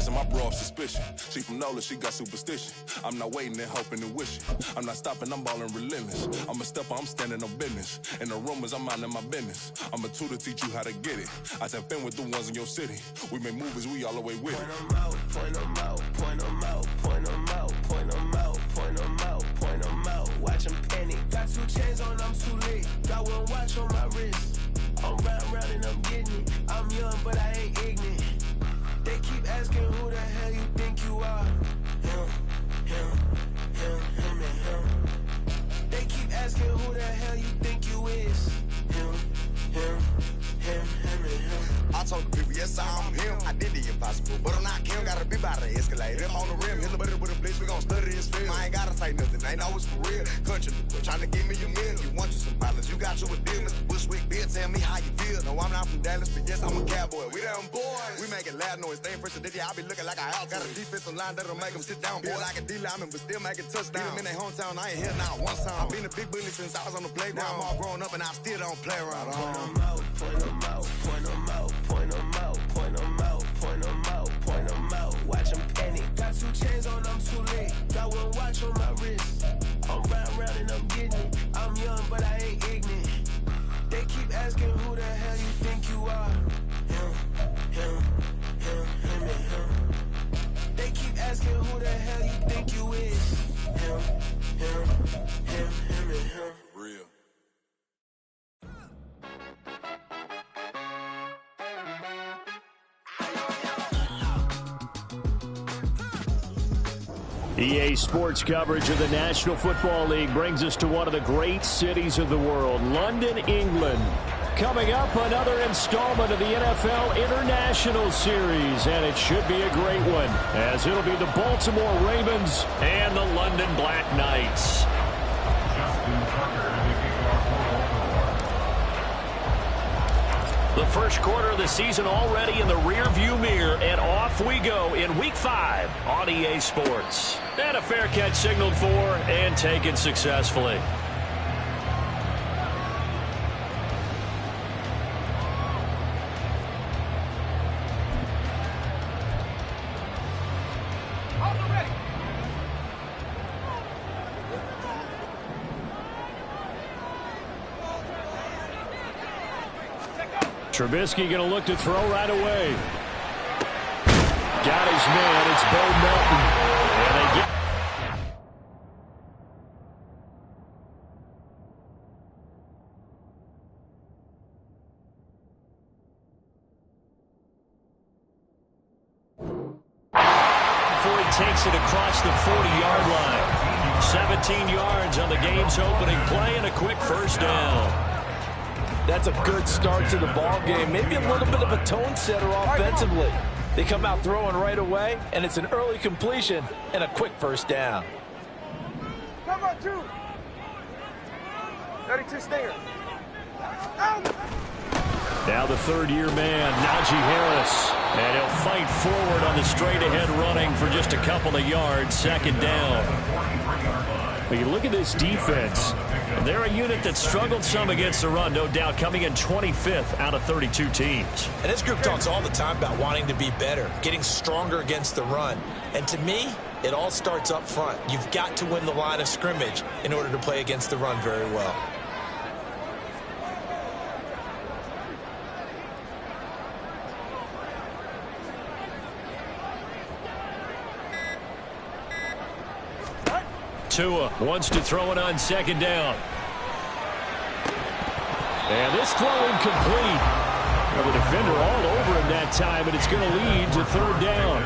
Asking my bro off suspicion. She from Nola, she got superstition. I'm not waiting and hoping and wishing. I'm not stopping, I'm ballin' relentless. I'm a stepper, I'm standing on business. In the rumors, I'm minding my business. I'm a tutor, teach you how to get it. I tap in with the ones in your city. We make movies, we all the way with it. Point them out, point them out, point them out, point them out, point them out, point them out, point them out. Watch them panic. Got 2 chains on, I'm too late. Got 1 watch on my wrist. I'm round and I'm getting it. I'm young, but I ain't ignorant. They keep asking who the hell you think you are. Him, and him. They keep asking who the hell you think you is. Him, and him. I told the people, yes, I'm him. I did the impossible, but I'm not him. Gotta be by the escalator. Him on the rim, hit the butter with a blitz. We gon' study his film. I ain't gotta say nothing, ain't always for real. Country, trying to give me a meal. You want you some violence, you got you a deal. Mr. Bushwick, Bill, tell me how you feel. No, I'm not from Dallas, but yes, I'm a cowboy. We them boys. We making loud noise. Staying first today, I be looking like a house. Got a defensive line that'll make them sit down. Feel like a D-lineman, but still making touchdowns. Beat them in their hometown, I ain't here now one time. I've been a big bully since I was on the playground. Now I'm all grown up and I still don't play around. Point them out, point them out, point them out, point them out, point them out, point them out, point them out. Watch them panic. Got 2 chains on, I'm too late. Got 1 watch on my wrist. I'm round and I'm getting it. I'm young, but I ain't ignorant. They keep asking who the hell you think you are. Him, and him. They keep asking who the hell you think you is. Him, and him. Real. EA Sports coverage of the National Football League brings us to one of the great cities of the world, London, England. Coming up, another installment of the NFL International Series, and it should be a great one, as it'll be the Baltimore Ravens and the London Black Knights. The first quarter of the season already in the rear-view mirror, and off we go in Week 5 on EA Sports. And a fair catch signaled for and taken successfully. Trubisky going to look to throw right away. Got his man. It's Bo Melton. And they get... Before he takes it across the 40-yard line. 17 yards on the game's opening play and a quick first down. That's a good start to the ball game. Maybe a little bit of a tone setter offensively. They come out throwing right away, and it's an early completion and a quick first down. Come on, 2. 32 stinger. Now the third-year man, Najee Harris. And he'll fight forward on the straight-ahead running for just a couple of yards, second down. But you look at this defense. They're a unit that struggled some against the run, no doubt, coming in 25th out of 32 teams. And this group talks all the time about wanting to be better, getting stronger against the run. And to me, it all starts up front. You've got to win the line of scrimmage in order to play against the run very well. Tua wants to throw it on second down. And this throw incomplete. Well, the defender all over him that time, and it's going to lead to third down.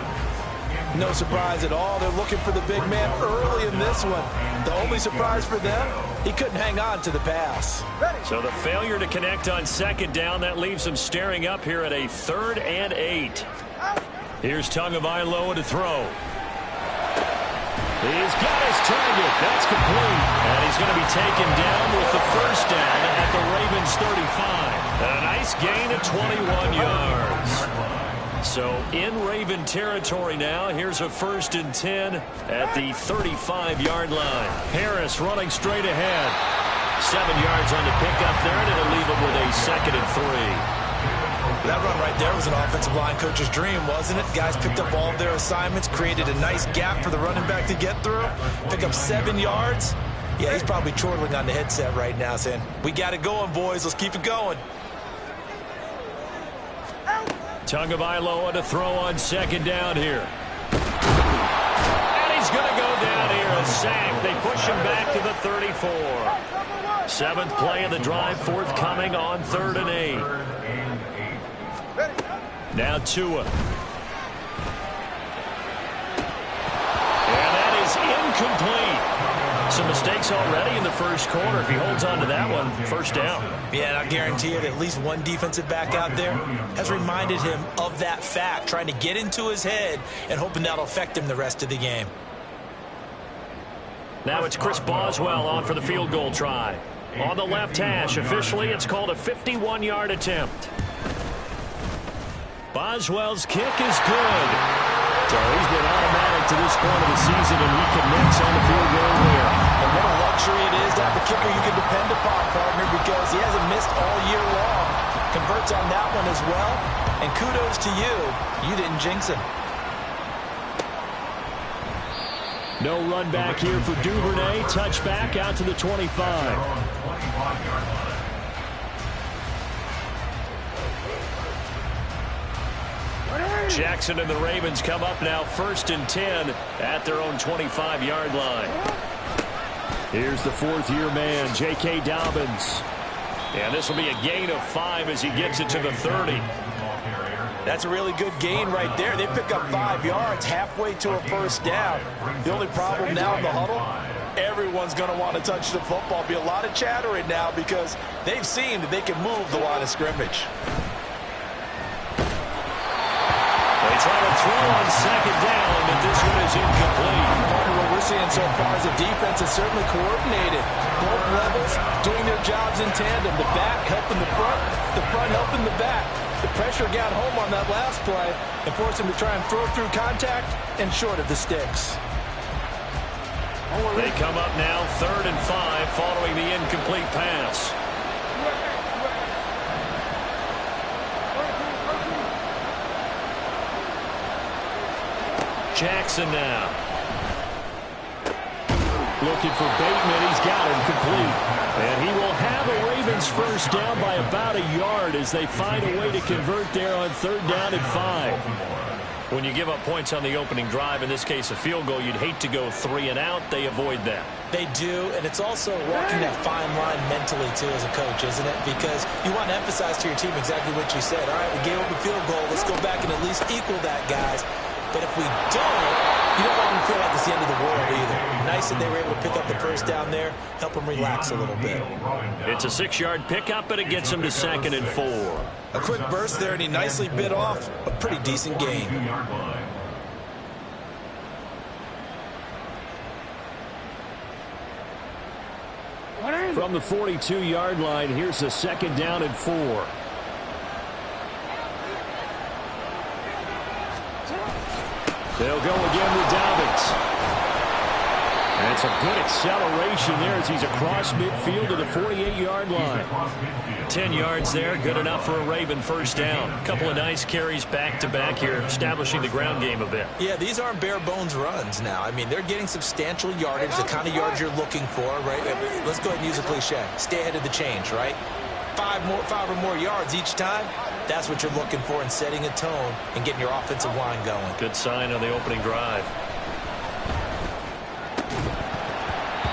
No surprise at all. They're looking for the big man early in this one. The only surprise for them, he couldn't hang on to the pass. So the failure to connect on second down, that leaves them staring up here at a 3rd and 8. Here's Tagovailoa to throw. He's got his target. That's complete. And he's going to be taken down with the first down at the Ravens 35. A nice gain of 21 yards. So in Raven territory now. Here's a 1st and 10 at the 35-yard line. Harris running straight ahead. 7 yards on the pickup there, and it'll leave him with a 2nd and 3. That run right there was an offensive line coach's dream, wasn't it? Guys picked up all of their assignments, created a nice gap for the running back to get through, pick up 7 yards. Yeah, he's probably chortling on the headset right now saying, we got it going, boys. Let's keep it going. Tagovailoa to throw on second down here. And he's going to go down here. A sack. They push him back to the 34. 7th play of the drive forthcoming on 3rd and 8. Now Tua. And that is incomplete. Some mistakes already in the first quarter. If he holds on to that one, first down. Yeah, and I guarantee you that at least one defensive back out there has reminded him of that fact, trying to get into his head and hoping that'll affect him the rest of the game. Now it's Chris Boswell on for the field goal try. On the left hash, officially it's called a 51-yard attempt. Boswell's kick is good. So he's been automatic to this point of the season, and he connects on the field goal there. And what a luxury it is to have a kicker you can depend upon, partner, because he hasn't missed all year long. Converts on that one as well. And kudos to you. You didn't jinx him. No run back here for Duvernay. Touchback out to the 25. Jackson and the Ravens come up now 1st and 10 at their own 25-yard line. Here's the 4th-year man, J.K. Dobbins. And this will be a gain of 5 as he gets it to the 30. That's a really good gain right there. They pick up 5 yards halfway to a first down. The only problem now in the huddle, everyone's going to want to touch the football. Be a lot of chattering now because they've seen that they can move the line of scrimmage. They try to throw on second down, but this one is incomplete. What we're seeing so far is the defense is certainly coordinated. Both levels doing their jobs in tandem. The back helping the front helping the back. The pressure got home on that last play and forced him to try and throw through contact and short of the sticks. They come up now 3rd and 5 following the incomplete pass. Jackson now. Looking for Bateman. He's got him complete. And he will have a Ravens first down by about a yard as they find a way to convert there on 3rd down and 5. When you give up points on the opening drive, in this case a field goal, you'd hate to go 3 and out. They avoid that. They do, and it's also walking that fine line mentally, too, as a coach, isn't it? Because you want to emphasize to your team exactly what you said. All right, we gave up a field goal. Let's go back and at least equal that, guys. But if we don't, you don't want them to feel like it's the end of the world either. Nice that they were able to pick up the first down there, help them relax a little bit. It's a 6-yard pickup, but it gets them to 2nd and 4. A quick burst there, and he nicely bit off a pretty decent gain. From the 42-yard line, here's a 2nd down and 4. They'll go again with Dobbins. And it's a good acceleration there as he's across midfield to the 48-yard line. 10 yards there, good enough for a Raven first down. A couple of nice carries back-to-back here, establishing the ground game a bit. Yeah, these aren't bare-bones runs now. I mean, they're getting substantial yardage, the kind of yards you're looking for, right? Let's go ahead and use a cliche. Stay ahead of the change, right? 5 or more yards each time. That's what you're looking for in setting a tone and getting your offensive line going. Good sign on the opening drive.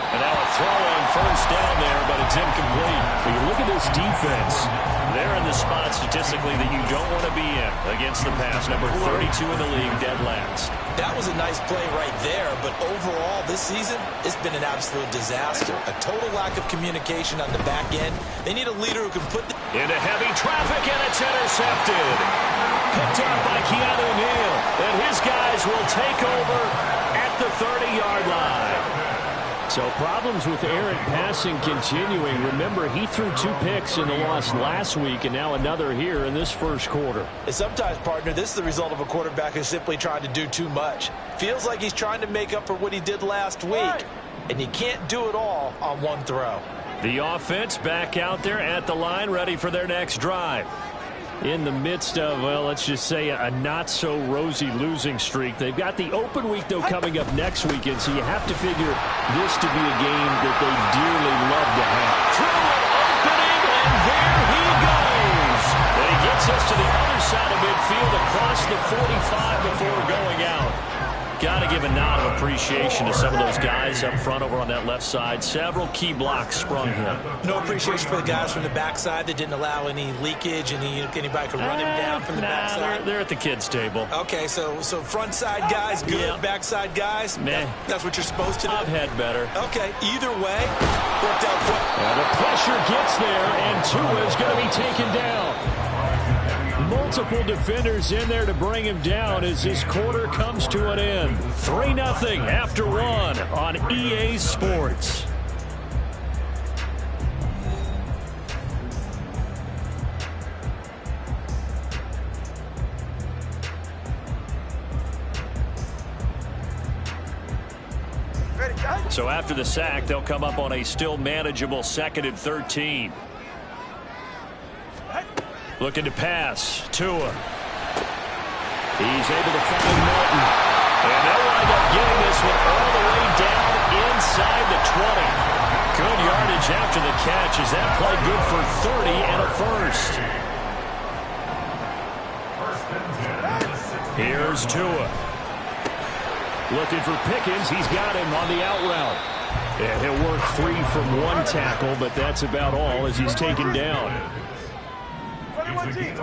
And now a throw on first down there, but it's incomplete. When you look at this defense, they're in the spot statistically that you don't want to be in against the pass. Number 32 in the league, dead last. That was a nice play right there, but overall this season, it's been an absolute disaster. A total lack of communication on the back end. They need a leader who can put into heavy traffic, and it's intercepted. Picked up by Keanu Neal, and his guys will take over at the 30-yard line. So problems with errant passing continuing. Remember, he threw 2 picks in the loss last week, and now another here in this first quarter. And sometimes, partner, this is the result of a quarterback who's simply trying to do too much. Feels like he's trying to make up for what he did last week, and you can't do it all on one throw. The offense back out there at the line, ready for their next drive. in the midst of, well, let's just say a not-so-rosy losing streak. They've got the open week, though, coming up next weekend, so you have to figure this to be a game that they dearly love to have. Opening, and there he goes. And he gets us to the other side of midfield across the 45 before going out. Got to give a nod of appreciation to some of those guys up front over on that left side. Several key blocks sprung him. No appreciation for the guys from the backside that didn't allow any leakage, and anybody could run him down from the backside. They're at the kids' table. Okay, so front side guys good, yeah. Backside guys, nah. That's what you're supposed to do. I've had better. Okay, either way, worked out quick. The pressure gets there, and Tua is going to be taken down. Multiple defenders in there to bring him down as this quarter comes to an end. 3-0 after one on EA Sports. So after the sack, they'll come up on a still manageable 2nd and 13. Looking to pass. Tua. He's able to find Martin. And they'll wind up getting this one all the way down inside the 20. Good yardage after the catch. Is that play good for 30 and a first? Here's Tua. Looking for Pickens. He's got him on the out route. And he'll work free from one tackle, but that's about all as he's taken down. 21G.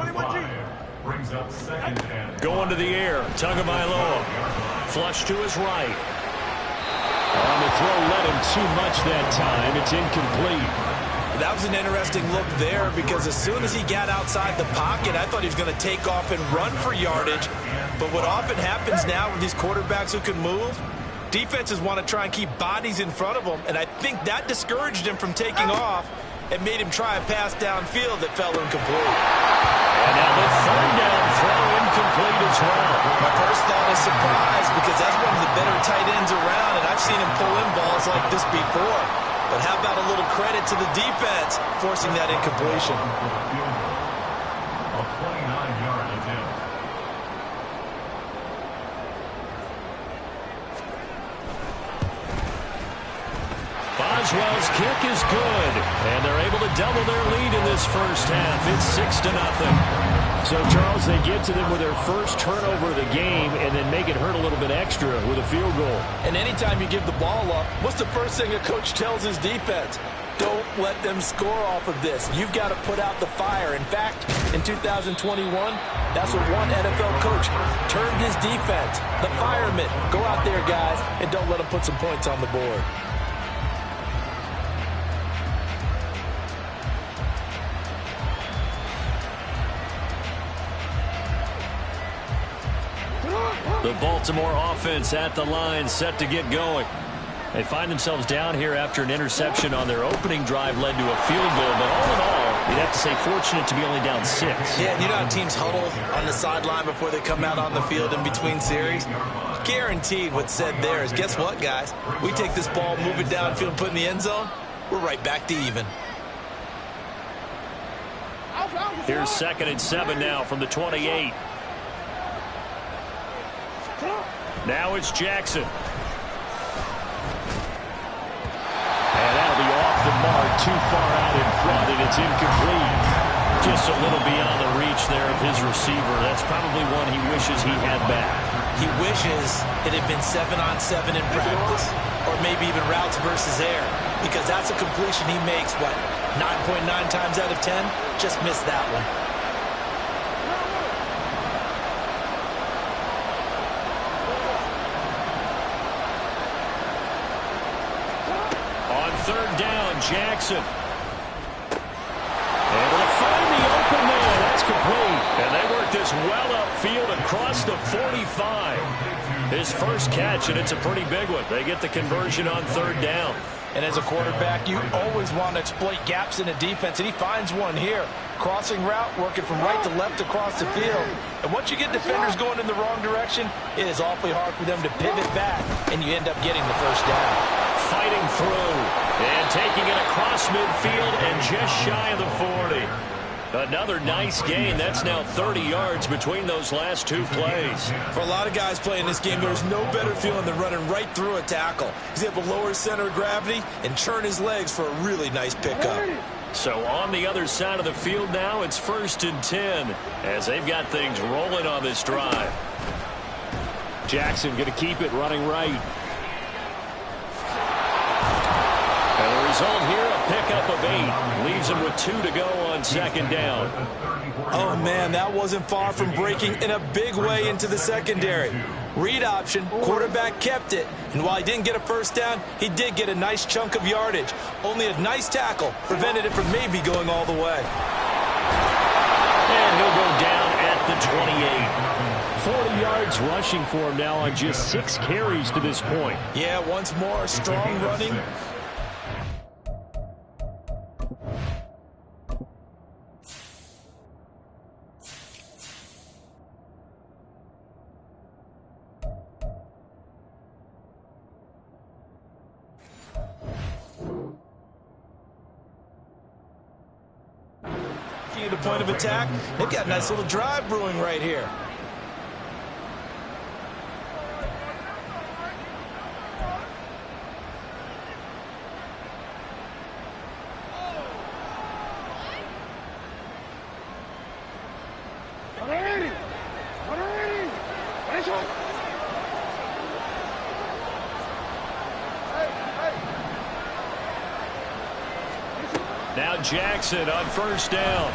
Brings up 2nd and going to the air. Tagovailoa. Flush to his right. On the throw, let him too much that time. It's incomplete. That was an interesting look there because as soon as he got outside the pocket, I thought he was going to take off and run for yardage. But what often happens now with these quarterbacks who can move, defenses want to try and keep bodies in front of them, and I think that discouraged him from taking off and made him try a pass downfield that fell incomplete. And now the 3rd down throw incomplete as well. My first thought is surprise because that's one of the better tight ends around, and I've seen him pull in balls like this before. But how about a little credit to the defense forcing that incompletion? a 29-yard attempt. Boswell's kick is good, and they're able to double their lead in this first half. It's 6-0. So, Charles, they get to them with their first turnover of the game and then make it hurt a little bit extra with a field goal. And anytime you give the ball up, what's the first thing a coach tells his defense? Don't let them score off of this. You've got to put out the fire. In fact, in 2021, that's what one NFL coach turned his defense. The firemen. Go out there, guys, and don't let them put some points on the board. The Baltimore offense at the line, set to get going. They find themselves down here after an interception on their opening drive led to a field goal. But all in all, you'd have to say fortunate to be only down 6. Yeah, and you know how teams huddle on the sideline before they come out on the field in between series? Guaranteed what's said there is, guess what, guys? We take this ball, move it downfield, and put it in the end zone, we're right back to even. Here's 2nd and 7 now from the 28. Now it's Jackson. And that'll be off the mark, too far out in front, and it's incomplete. Just a little beyond the reach there of his receiver. That's probably one he wishes he had back. He wishes it had been 7-on-7 in practice, or maybe even routes versus air, because that's a completion he makes, what, 9.9 times out of 10? Just missed that one. On 3rd down, Jackson. Able to find the open man. That's complete. And they work this well upfield across the 45. His first catch, and it's a pretty big one. They get the conversion on 3rd down. And as a quarterback, you always want to exploit gaps in a defense, and he finds one here. Crossing route, working from right to left across the field. And once you get defenders going in the wrong direction, it is awfully hard for them to pivot back, and you end up getting the first down. Fighting through and taking it across midfield and just shy of the 40. Another nice gain. That's now 30 yards between those last two plays. For a lot of guys playing this game, there's no better feeling than running right through a tackle. He's able to lower his center of gravity and churn his legs for a really nice pickup. So on the other side of the field now, it's 1st and 10 as they've got things rolling on this drive. Jackson going to keep it running right. And the result here, a pickup of 8. Leaves him with 2 to go on 2nd down. Oh, man, that wasn't far from breaking in a big way into the secondary. Read option, quarterback kept it. And while he didn't get a first down, he did get a nice chunk of yardage. Only a nice tackle prevented it from maybe going all the way. And he'll go down at the 28. 40 yards rushing for him now on just 6 carries to this point. Yeah, once more, strong running. The point of attack. They've got a nice little drive brewing right here. Now Jackson on 1st down.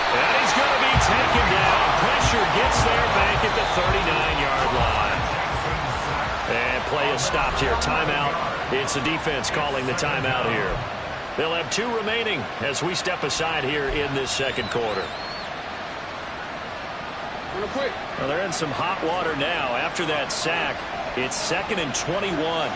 And he's going to be taken down. Pressure gets there back at the 39-yard line. And play is stopped here. Timeout. It's the defense calling the timeout here. They'll have 2 remaining as we step aside here in this 2nd quarter. Well, they're in some hot water now. After that sack, it's 2nd and 21.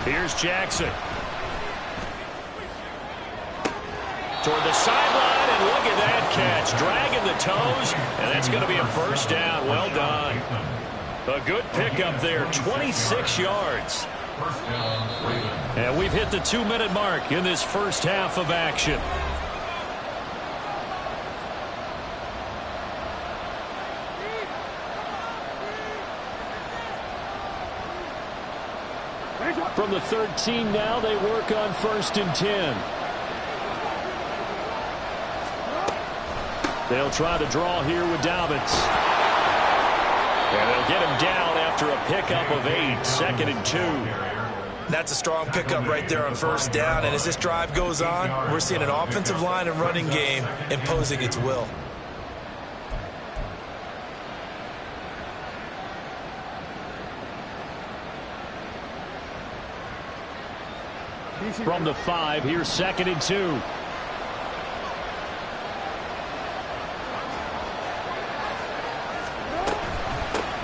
Here's Jackson. Toward the sideline, and look at that catch. Dragging the toes, and that's going to be a 1st down. Well done. A good pickup there, 26 yards. And we've hit the 2-minute mark in this first half of action. From the 13 now, they work on 1st and 10. They'll try to draw here with Dobbins. And they'll get him down after a pickup of 8, 2nd and 2. That's a strong pickup right there on 1st down. And as this drive goes on, we're seeing an offensive line and running game imposing its will. From the 5, here's 2nd and 2.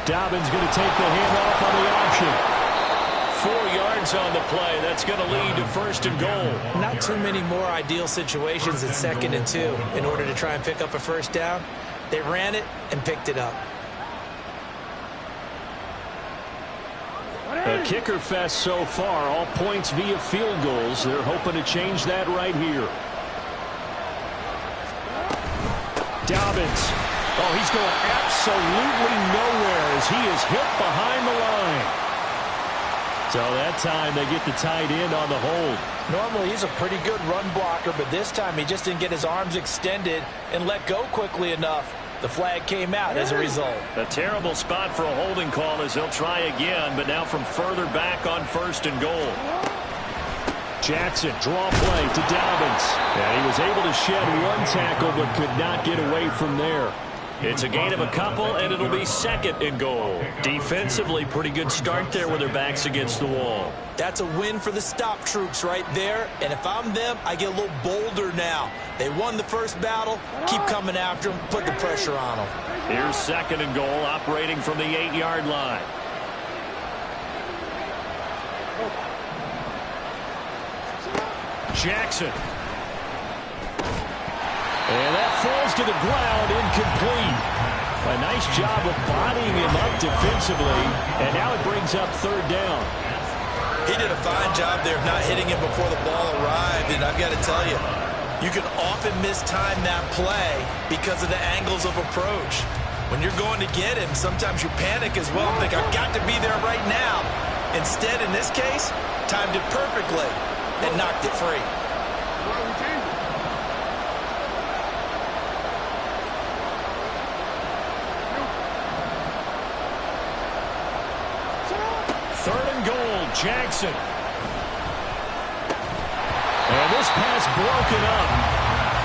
Dobbins going to take the handoff on the option. 4 yards on the play. That's going to lead to 1st and goal. Not too many more ideal situations at 2nd and 2 in order to try and pick up a 1st down. They ran it and picked it up. A kicker fest so far, all points via field goals. They're hoping to change that right here. Dobbins. Oh, he's going absolutely nowhere as he is hit behind the line. So that time they get the tight end on the hold. Normally he's a pretty good run blocker, but this time he just didn't get his arms extended and let go quickly enough. The flag came out as a result. A terrible spot for a holding call as they'll try again, but now from further back on 1st and goal. Jackson, draw play to Dobbins. And he was able to shed one tackle but could not get away from there. It's a gain of a couple, and it'll be 2nd and goal. Defensively, pretty good start there with their backs against the wall. That's a win for the stop troops right there, and if I'm them, I get a little bolder now. They won the first battle, keep coming after them, put the pressure on them. Here's 2nd and goal, operating from the 8-yard line. And that falls to the ground, incomplete. A nice job of bodying him up defensively, and now it brings up third down. He did a fine job there of not hitting him before the ball arrived, and I've got to tell you, you can often mistime that play because of the angles of approach. When you're going to get him, sometimes you panic as well and think, I've got to be there right now. Instead, in this case, timed it perfectly and knocked it free. Third and goal, Jackson. And this pass broken up.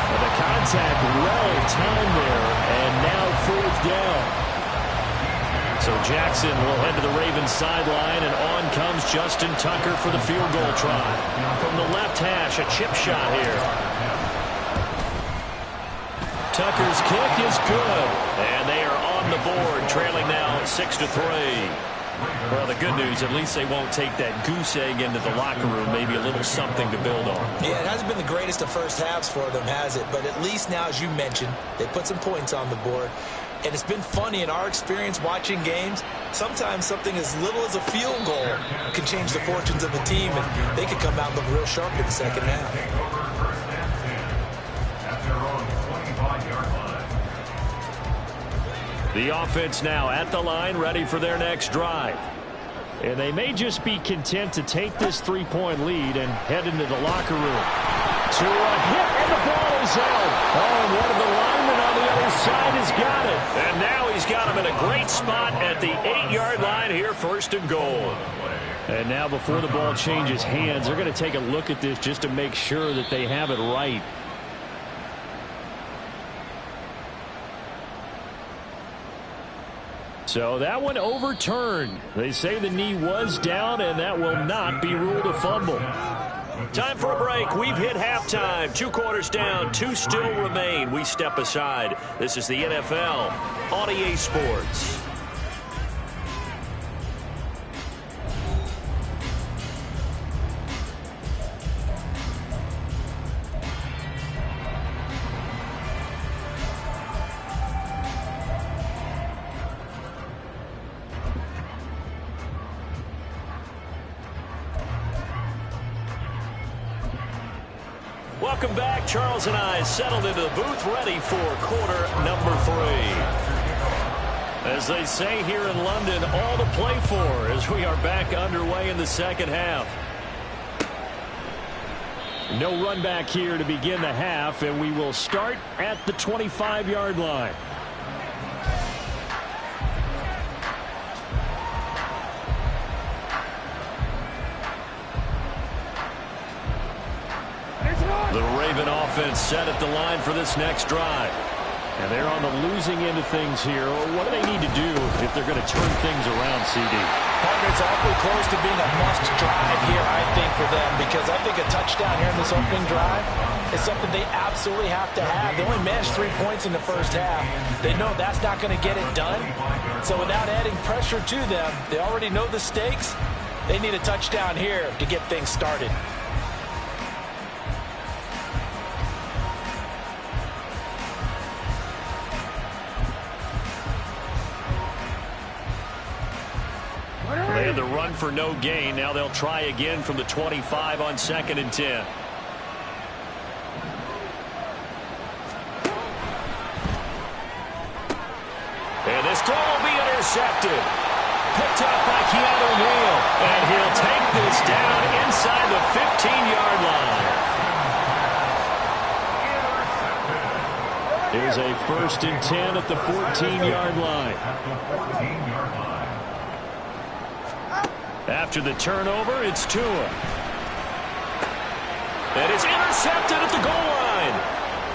And the contact well timed there, and now fourth down. So Jackson will head to the Ravens sideline, and on comes Justin Tucker for the field goal try. From the left hash, a chip shot here. Tucker's kick is good, and they are on the board, trailing now 6-3. Well, the good news, at least they won't take that goose egg into the locker room. Maybe a little something to build on. Yeah, it hasn't been the greatest of first halves for them, has it? But at least now, as you mentioned, they put some points on the board. And it's been funny in our experience watching games. Sometimes something as little as a field goal can change the fortunes of the team, and they could come out and look real sharp in the second half. The offense now at the line, ready for their next drive. And they may just be content to take this three-point lead and head into the locker room. To a hit, and the ball is out. Oh, and one of the linemen on the other side has got it. And now he's got him in a great spot at the 8-yard line here, first and goal. And now before the ball changes hands, they're going to take a look at this just to make sure that they have it right. So that one overturned. They say the knee was down, and that will not be ruled a fumble. Time for a break. We've hit halftime. 2 quarters down, 2 still remain. We step aside. This is the NFL on EA Sports. Welcome back. Charles and I settled into the booth, ready for quarter number 3. As they say here in London, all to play for as we are back underway in the second half. No run back here to begin the half, and we will start at the 25-yard line. The Raven offense set at the line for this next drive. And they're on the losing end of things here. What do they need to do if they're going to turn things around, CD? Partner, it's awfully close to being a must drive here, I think, for them, because I think a touchdown here in this opening drive is something they absolutely have to have. They only managed 3 points in the first half. They know that's not going to get it done. So without adding pressure to them, they already know the stakes. They need a touchdown here to get things started. They had the run for no gain. Now they'll try again from the 25 on 2nd and 10. And this throw will be intercepted. Picked up by Keanu Neal. And he'll take this down inside the 15-yard line. Here's a 1st and 10 at the 14-yard line. After the turnover, it's Tua. And it's intercepted at the goal line.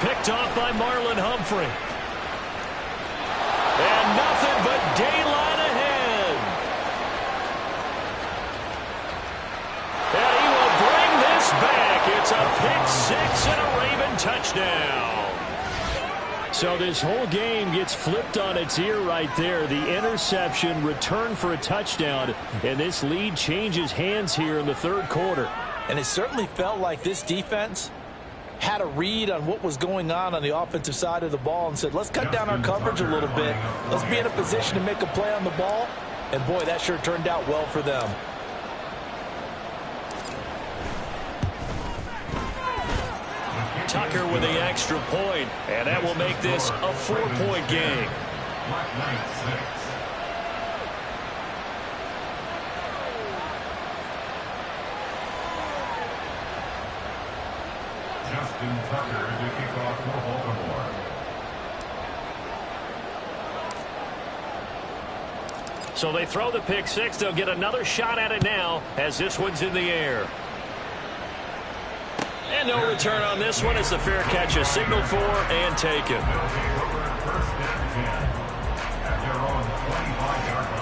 Picked off by Marlon Humphrey. And nothing but daylight ahead. And he will bring this back. It's a pick 6 and a Raven touchdown. So this whole game gets flipped on its ear right there. The interception, return for a touchdown, and this lead changes hands here in the third quarter. And it certainly felt like this defense had a read on what was going on the offensive side of the ball and said, let's cut down our coverage a little bit. Let's be in a position to make a play on the ball. And, boy, that sure turned out well for them. Tucker with the extra point, and that will make this a 4-point game. Justin Tucker to kick off for Baltimore. So they throw the pick six. They'll get another shot at it now as this one's in the air. And no return on this one as the fair catch is signaled for and taken. First and 10 at their own 25-yard line.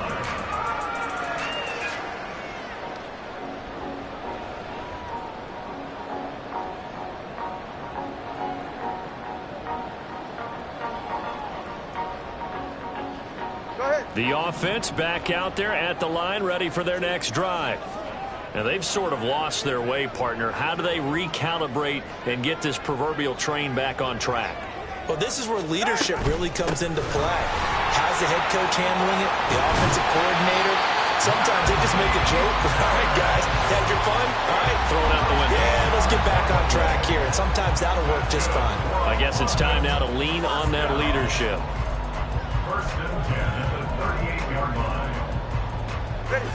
The offense back out there at the line, ready for their next drive. Now, they've sort of lost their way, partner. How do they recalibrate and get this proverbial train back on track? Well, this is where leadership really comes into play. How's the head coach handling it? The offensive coordinator? Sometimes they just make a joke. All right, guys, had your fun? All right, throw it out the window. Yeah, let's get back on track here. And sometimes that'll work just fine. I guess it's time now to lean on that leadership. First and 10 at the 38-yard line.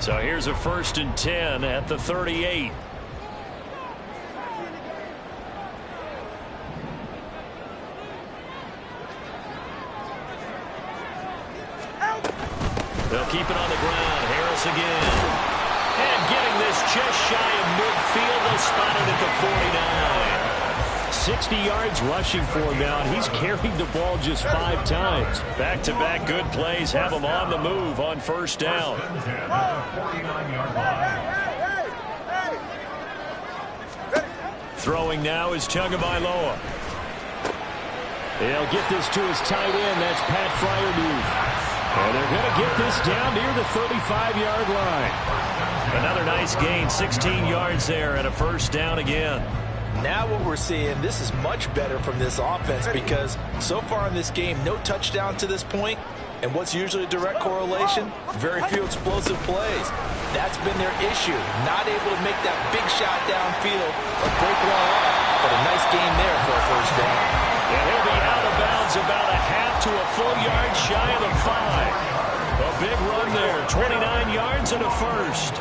So here's a 1st and 10 at the 38. They'll keep it on the ground. Harris again. And getting this just shy of midfield. They'll spot it at the 49. 60 yards rushing for him now, and he's carried the ball just 5 times. Back-to-back good plays have him on the move on 1st down. Throwing now is Tagovailoa. They'll get this to his tight end. That's Pat Freiermuth. And they're going to get this down near the 35-yard line. Another nice gain, 16 yards there, and a 1st down again. Now what we're seeing, this is much better from this offense because so far in this game, no touchdown to this point, and what's usually a direct correlation? Very few explosive plays. That's been their issue, not able to make that big shot downfield or break one off, but a nice gain there for a 1st down. And he'll be out of bounds about a half to a full yard shy of the 5. A big run there, 29 yards and a 1st.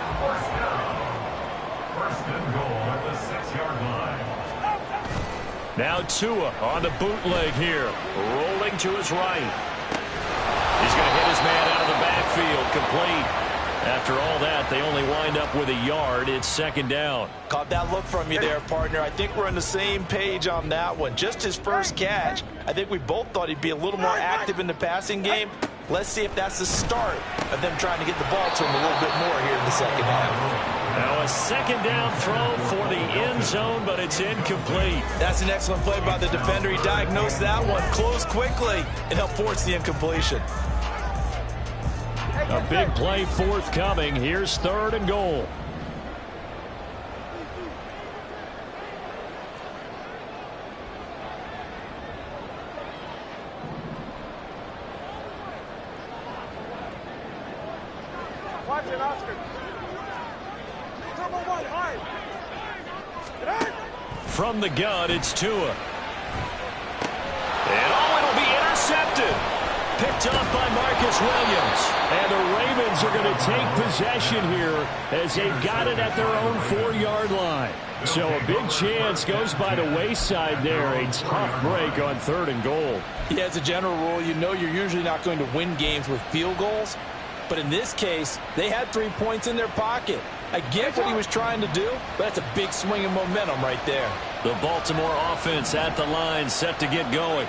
First and goal at the 6-yard line. Now Tua on the bootleg here, rolling to his right. He's going to hit his man out of the backfield, complete. After all that, they only wind up with a yard. It's 2nd down. Caught that look from you there, partner. I think we're on the same page on that one. Just his first catch. I think we both thought he'd be a little more active in the passing game. Let's see if that's the start of them trying to get the ball to him a little bit more here in the 2nd half. Now a 2nd down throw for the end zone, but it's incomplete. That's an excellent play by the defender. He diagnosed that one, closed quickly, and helped force the incompletion. A big play forthcoming. Here's 3rd and goal. Watch it, Oscar. Come on, hard. From the gun, it's Tua. And it'll be intercepted. Picked up by Marcus Williams. And the Ravens are going to take possession here as they've got it at their own 4-yard line. So a big chance goes by the wayside there. A tough break on 3rd and goal. Yeah, as a general rule, you know you're usually not going to win games with field goals. But in this case, they had 3 points in their pocket. I get what he was trying to do, but that's a big swing of momentum right there. The Baltimore offense at the line, set to get going.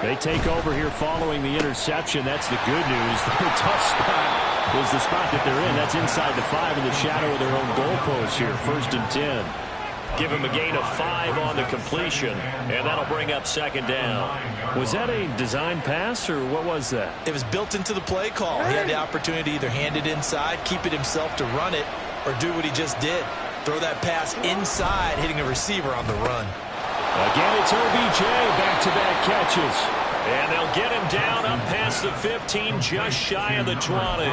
They take over here following the interception. That's the good news. The tough spot is the spot that they're in. That's inside the 5 in the shadow of their own goalpost here. 1st and 10. Give him a gain of 5 on the completion, and that'll bring up 2nd down. Was that a design pass, or what was that? It was built into the play call. He had the opportunity to either hand it inside, keep it himself to run it, or do what he just did. Throw that pass inside, hitting a receiver on the run. Again, it's OBJ, back-to-back catches. And they'll get him down up past the 15, just shy of the 20.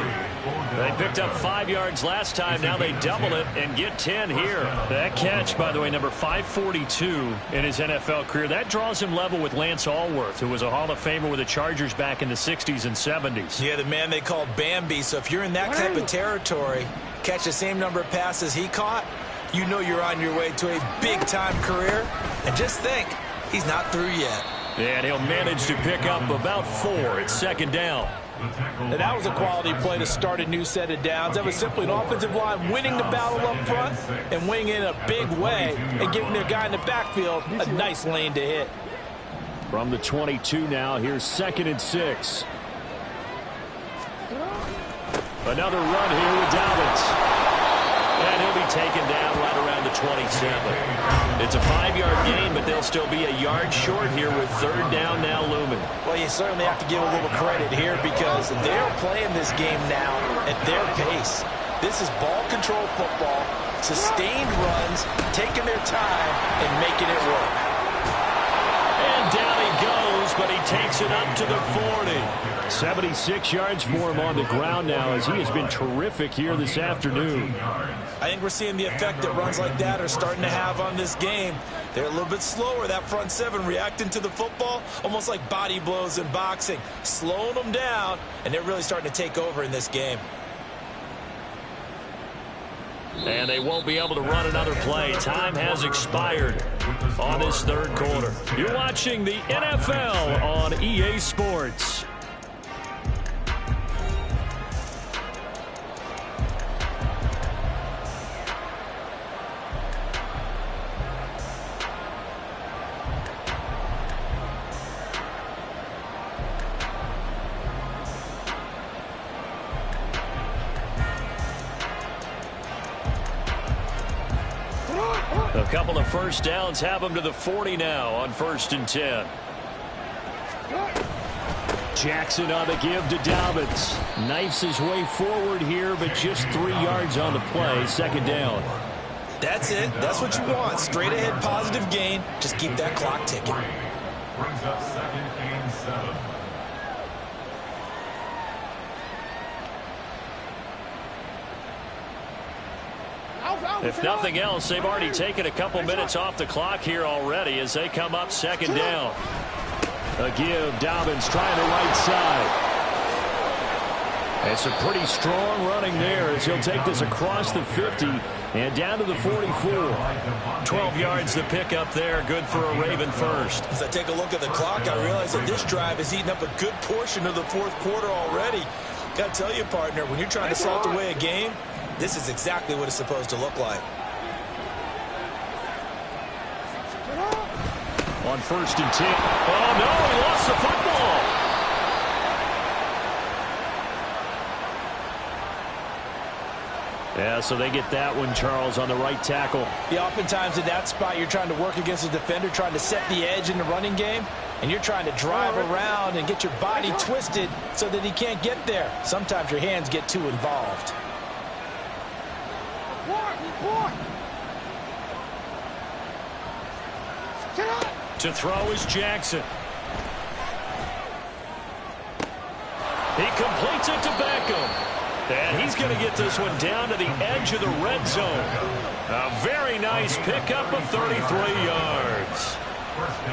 They picked up 5 yards last time. Now they double it and get 10 here. That catch, by the way, number 542 in his NFL career. That draws him level with Lance Allworth, who was a Hall of Famer with the Chargers back in the 60s and 70s. Yeah, the man they called Bambi. So if you're in that type of territory, catch the same number of passes he caught, you know you're on your way to a big-time career. And just think, he's not through yet. And he'll manage to pick up about 4. It's second down. And that was a quality play to start a new set of downs. That was simply an offensive line winning the battle up front and winning in a big way and giving their guy in the backfield a nice lane to hit. From the 22 now, here's 2nd and 6. Another run here with Dobbins. And he'll be taken down right around the 27. It's a 5-yard gain, but they'll still be a yard short here with 3rd down now looming. Well, you certainly have to give a little credit here because they're playing this game now at their pace. This is ball control football, sustained runs, taking their time and making it work. And down he goes, but he takes it up to the 40. 76 yards for him on the ground now as he has been terrific here this afternoon. I think we're seeing the effect that runs like that are starting to have on this game. They're a little bit slower, that front 7 reacting to the football, almost like body blows in boxing, slowing them down, and they're really starting to take over in this game. And they won't be able to run another play. Time has expired on this 3rd quarter. You're watching the NFL on EA Sports. A couple of first downs have them to the 40 now on 1st and 10. Jackson on the give to Dobbins. Knifes his way forward here, but just 3 yards on the play. 2nd down. That's it. That's what you want. Straight ahead positive gain. Just keep that clock ticking. Brings up 2nd and 7. If nothing else, they've already taken a couple minutes off the clock here already as they come up 2nd down. A give, Dobbins trying the right side. It's a pretty strong running there as he'll take this across the 50 and down to the 44. 12 yards to pick up there, good for a Raven first. As I take a look at the clock, I realize that this drive has eaten up a good portion of the 4th quarter already. Got to tell you, partner, when you're trying to salt away a game, this is exactly what it's supposed to look like. On 1st and 10. Oh, no, he lost the football. Yeah, so they get that one, Charles, on the right tackle. Yeah, oftentimes in that spot, you're trying to work against a defender, trying to set the edge in the running game, and you're trying to drive around and get your body twisted so that he can't get there. Sometimes your hands get too involved. To throw is Jackson. He completes it to Beckham. And he's going to get this one down to the edge of the red zone. A very nice pickup of 33 yards.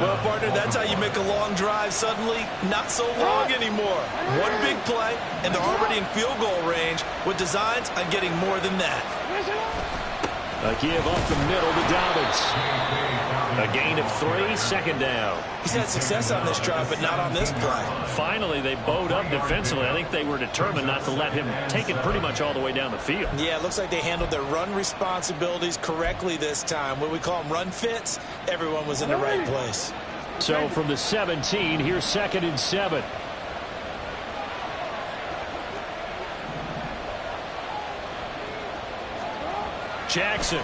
Well, partner, that's how you make a long drive suddenly not so long anymore. One big play, and they're already in field goal range with designs on getting more than that. A give up the middle to Dobbins. A gain of 3, 2nd down. He's had success on this drive, but not on this play. Finally, they bowed up defensively. I think they were determined not to let him take it pretty much all the way down the field. Yeah, it looks like they handled their run responsibilities correctly this time. When we call them run fits, everyone was in the right place. So from the 17, here's 2nd and 7. Jackson.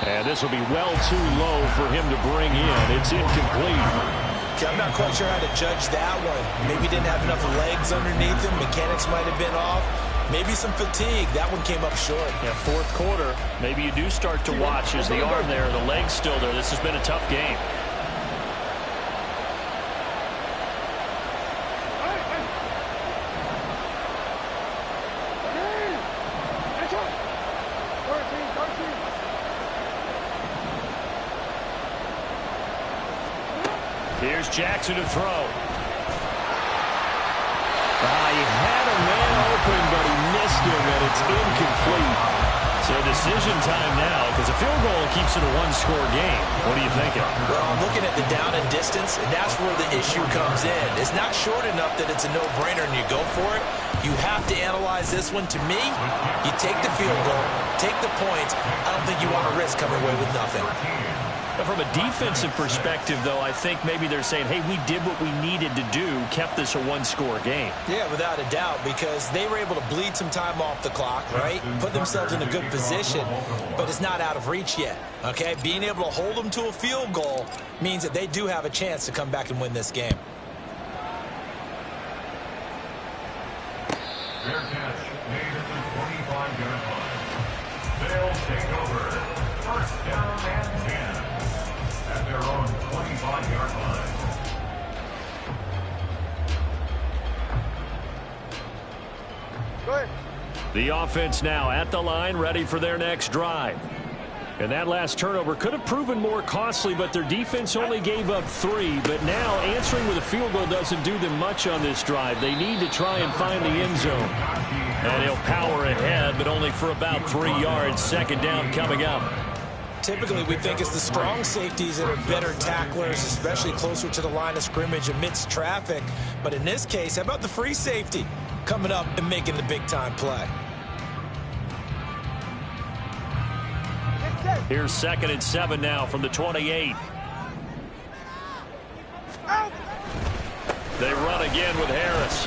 And this will be well too low for him to bring in. It's incomplete. Okay, I'm not quite sure how to judge that one. Maybe he didn't have enough legs underneath him. Mechanics might have been off. Maybe some fatigue. That one came up short. Yeah, fourth quarter, maybe you do start to watch as the arm there, the leg's still there. This has been a tough game. Here's Jackson to throw. He had a man open, but he missed him, and it's incomplete. So decision time now, because a field goal keeps it a one-score game. What are you thinking? Well, I'm looking at the down and distance, and that's where the issue comes in. It's not short enough that it's a no-brainer and you go for it. You have to analyze this one. To me, you take the field goal, take the points. I don't think you want to risk coming away with nothing. From a defensive perspective, though, I think maybe they're saying, hey, we did what we needed to do, kept this a one-score game. Yeah, without a doubt, because they were able to bleed some time off the clock, right? Put themselves in a good position, but it's not out of reach yet, okay? Being able to hold them to a field goal means that they do have a chance to come back and win this game. Fair catch made at the 25-yard line. They'll take over. First down and 10 at their own 25-yard line. Good. The offense now at the line, ready for their next drive. And that last turnover could have proven more costly, but their defense only gave up 3. But now answering with a field goal doesn't do them much on this drive. They need to try and find the end zone. And he'll power ahead, but only for about 3 yards. Second down coming up. Typically, we think it's the strong safeties that are better tacklers, especially closer to the line of scrimmage amidst traffic. But in this case, how about the free safety coming up and making the big-time play? Here's 2nd and 7 now from the 28. They run again with Harris.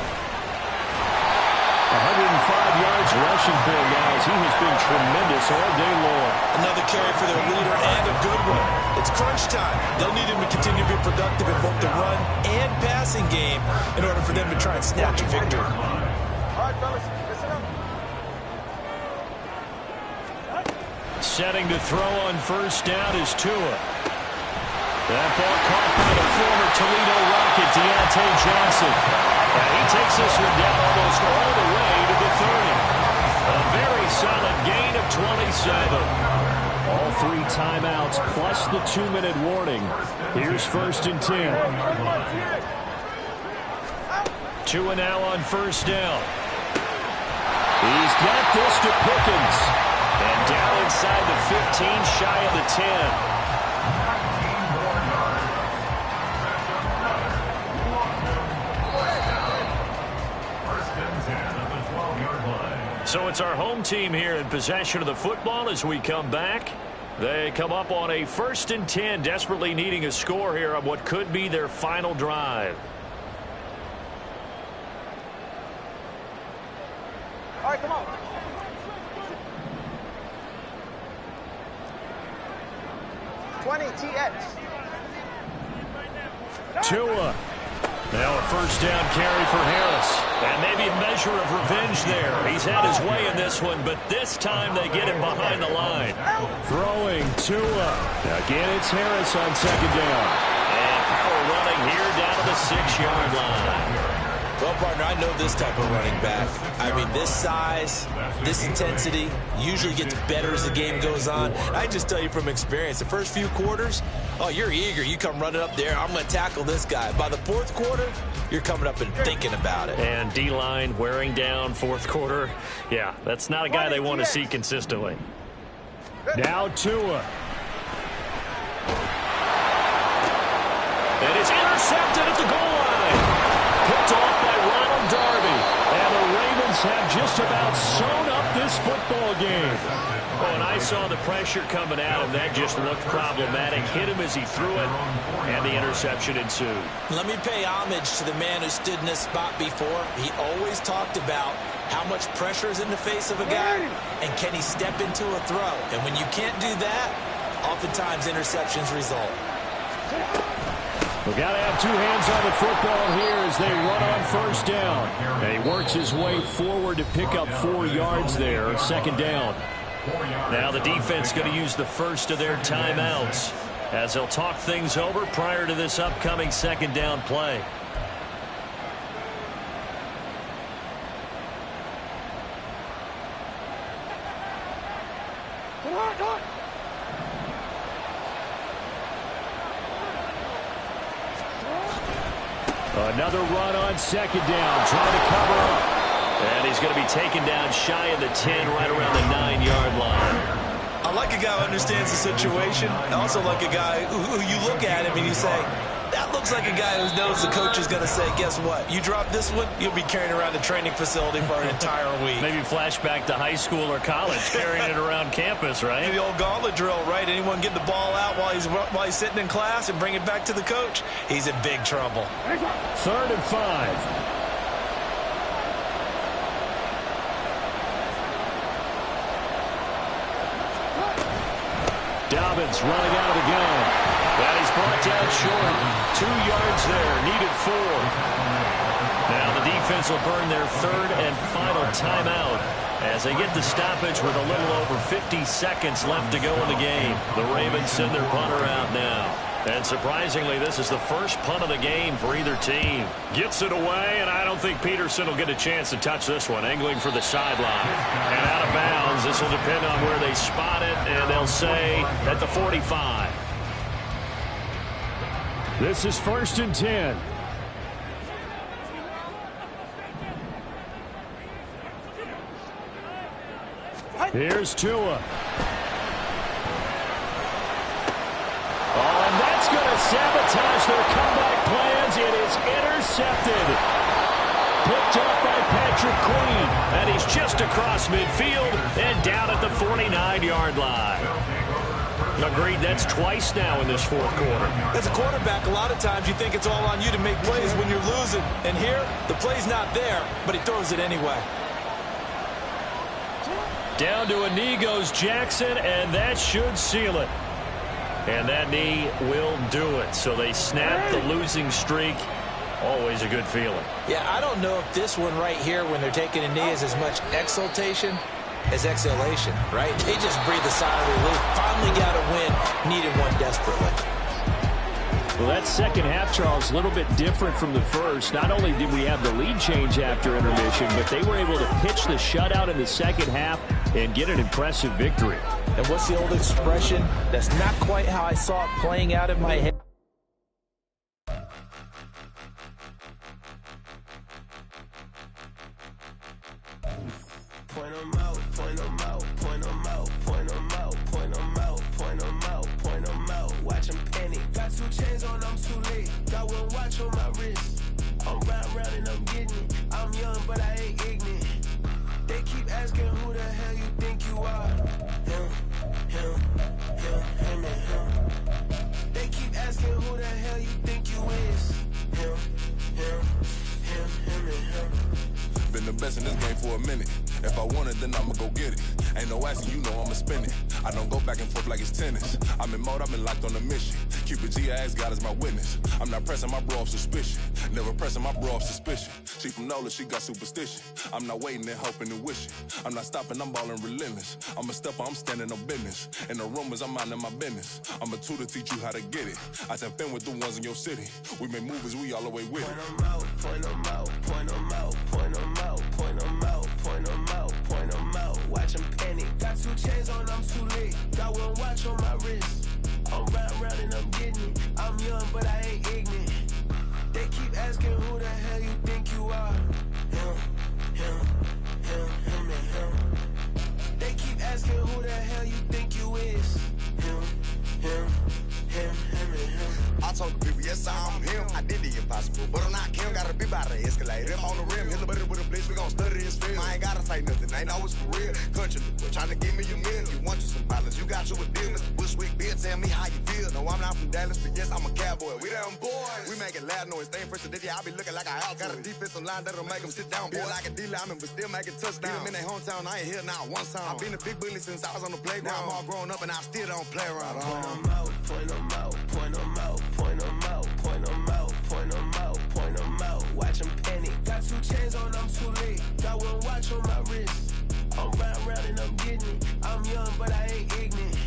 105 yards rushing for him, guys. He has been tremendous all day long. Another carry for their leader and a good one. It's crunch time. They'll need him to continue to be productive in both the run and passing game in order for them to try and snatch a victory. All right, fellas, listen up. Setting to throw on first down is Tua. That ball caught by the former Toledo Rocket, Deontay Johnson. And he takes this one down almost all the way to the 30. A very solid gain of 27. All 3 timeouts plus the 2-minute warning. Here's 1st and 10. Tua now on first down. He's got this to Pickens. And down inside the 15, shy of the 10. So it's our home team here in possession of the football as we come back. They come up on a 1st and 10, desperately needing a score here on what could be their final drive. All right, come on. Tua. Now a first down carry for Harris. And maybe a measure of revenge there. He's had his way in this one, but this time they get him behind the line. Throwing Tua. Again, it's Harris on 2nd down. And power running here down to the 6-yard line. Well, partner, I know this type of running back. I mean, this size, this intensity usually gets better as the game goes on. I just tell you from experience, the first few quarters, oh, you're eager. You come running up there, I'm going to tackle this guy. By the 4th quarter, you're coming up and thinking about it. And D-line wearing down 4th quarter. Yeah, that's not a guy they want to see consistently. Now Tua. And it's intercepted at the goal line. Picked off by Ronald Darby. And the Ravens have just about sewn up this football game. Oh, and I saw the pressure coming at him. That just looked problematic. Hit him as he threw it, and the interception ensued. Let me pay homage to the man who stood in this spot before. He always talked about how much pressure is in the face of a guy, and can he step into a throw. And when you can't do that, oftentimes interceptions result. We got to have two hands on the football here as they run on first down. And he works his way forward to pick up 4 yards there, second down. Now the defense going to use the first of their timeouts as they'll talk things over prior to this upcoming second down play. Another run on second down, trying to cover up. And he's going to be taken down shy of the 10, right around the 9-yard line. I like a guy who understands the situation. I also like a guy who you look at him and you say, that looks like a guy who knows the coach is going to say, guess what? You drop this one, you'll be carrying around the training facility for an entire week. Maybe flashback to high school or college, carrying it around campus, right? The old gauntlet drill, right? Anyone get the ball out while he's sitting in class and bring it back to the coach? He's in big trouble. 3rd and 5. Dobbins running out of the gun. And he's brought down short. 2 yards there, needed 4. Now the defense will burn their 3rd and final timeout as they get the stoppage with a little over 50 seconds left to go in the game. The Ravens send their punter out now. And surprisingly, this is the first punt of the game for either team. Gets it away, and I don't think Peterson will get a chance to touch this one, angling for the sideline. And out of bounds, this will depend on where they spot it, and they'll say at the 45. This is 1st and 10. Here's Tua. Oh, and that's going to sabotage their comeback plans. It is intercepted. Picked up by Patrick Queen. And he's just across midfield and down at the 49-yard line. Agreed, that's twice now in this 4th quarter. As a quarterback, a lot of times you think it's all on you to make plays when you're losing. And here, the play's not there, but he throws it anyway. Down to a knee goes Jackson, and that should seal it. And that knee will do it. So they snap the losing streak. Always a good feeling. Yeah, I don't know if this one right here, when they're taking a knee, is as much exultation as exhalation, right? They just breathe a sigh of relief. Finally got a win. Needed one desperately. Well, that second half, Charles, a little bit different from the first. Not only did we have the lead change after intermission, but they were able to pitch the shutout in the second half and get an impressive victory. And what's the old expression? That's not quite how I saw it playing out in my head. Point 'em out, point 'em out, point 'em out, point 'em out, point 'em out, point 'em out, point 'em out. Watch 'em panic. Got 2 chains on, I'm too late. Got 1 watch on my wrist. I'm round and I'm getting it. I'm young, but I ain't ignorant. They keep asking who the hell you think you are. Him, and him. They keep asking who the hell you think you is. Him, and him. Been the best in this game for a minute. If I want it, then I'ma go get it. Ain't no asking, you know I'ma spin it. I don't go back and forth like it's tennis. I'm in mode, I've been locked on a mission. Cupid G, I ask God as my witness. I'm not pressing my bro off suspicion. Never pressing my bro off suspicion. She from Nola, she got superstition. I'm not waiting and hoping and wishing. I'm not stopping, I'm balling relentless. I'm a stepper, I'm standing on business. In the rumors, I'm minding my business. I'm a tutor, teach you how to get it. I said, fin with the ones in your city. We make movies, we all the way with it. Point 'em out, point 'em out, point 'em out, point 'em out, point 'em out, point 'em out, point 'em out. Watch 'em panic. Got 2 chains on, I'm too late. Got 1 watch on my wrist. I'm round and I'm getting it. I'm young, but I ain't ignorant. They keep asking who the hell you think you are. Him, and him. They keep asking who the hell you think you is. Him, and him. I told the people, yes, I'm him. I did the impossible, but I'm not him. Gotta be by the escalator. Rim on the rim, hit the butter with a blitz. We gon' study this film. I ain't gotta say nothing, ain't always for real. Country, trying to give me your meal. You want you some violence, you got you a deal. Mr. Bushwick, Bill, tell me how you feel. No, I'm not from Dallas, but yes, I'm a cowboy. We them boys. We making loud noise. Stay first today, I be looking like a house. Got a defensive line that'll make them sit down. Boy, like a D-lineman, but still making touchdowns. Beat them in their hometown, I ain't here now one time. I've been a big bully since I was on the playground. Now I'm all grown up and I still don't play around. Point 'em out, point 'em out, point 'em out, point 'em out, point 'em out. 2 chains on, I'm too lit. Got 1 watch on my wrist. I'm round and I'm getting it. I'm young, but I ain't ignorant.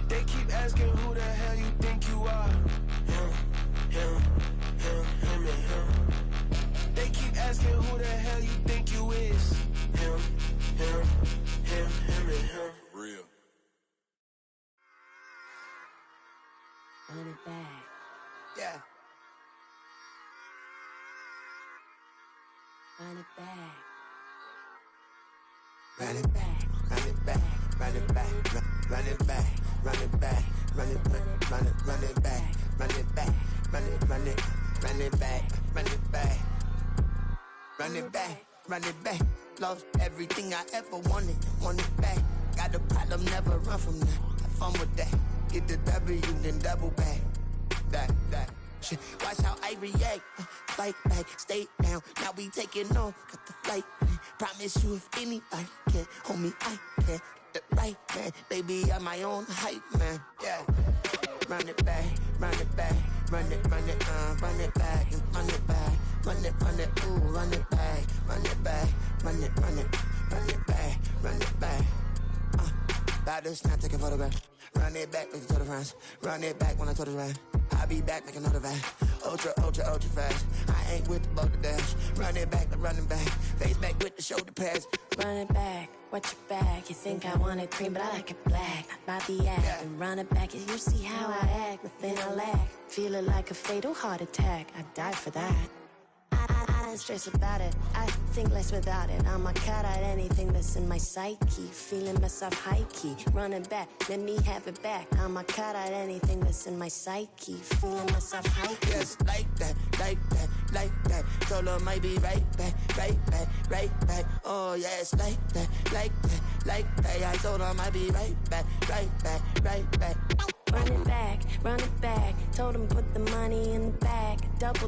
They keep asking who the hell you think you are. Him, and him. They keep asking who the hell you think you is. Him, and him. Real. Run it back. Yeah. Run it back. Run it back, run it back, run it back, run it back, run it back, run it back, run it back, run it back, run it back, run it back, run it back, run it back. Lost everything I ever wanted it back. Got a problem, never run from that. Have fun with that. Get the W, then double back. That. Shit. Watch how I react. Fight back, stay down. Now we taking on. Got the flight. Promise you if anybody can, homie, I can. Get the right man. Baby, I'm my own hype man. Yeah. Run it back, run it back, run it back, and run it back, ooh, run it back, run it back, run it back. About to snap, take a photograph. Run it back, make it to the friends. Run it back when I told it right. I'll be back, make another van. Ultra fast. I ain't with the boat to dash. Run it back, but running back. Face back with the shoulder pads. Run it back, watch your back. You think I want it cream, but I like it black. Not the act, Yeah. and run it back. You see how I act, nothing I lack. Feeling like a fatal heart attack. I die for that. I don't stress about it. I think less without it. I'ma cut out anything that's in my psyche. Feeling myself high key. Running back, let me have it back. I'ma cut out anything that's in my psyche. Feeling myself high key. Yes, like that. Told her might be right back. Oh, yes, like that. I told her might be right back. Run it back. Told him put the money in the bag. Double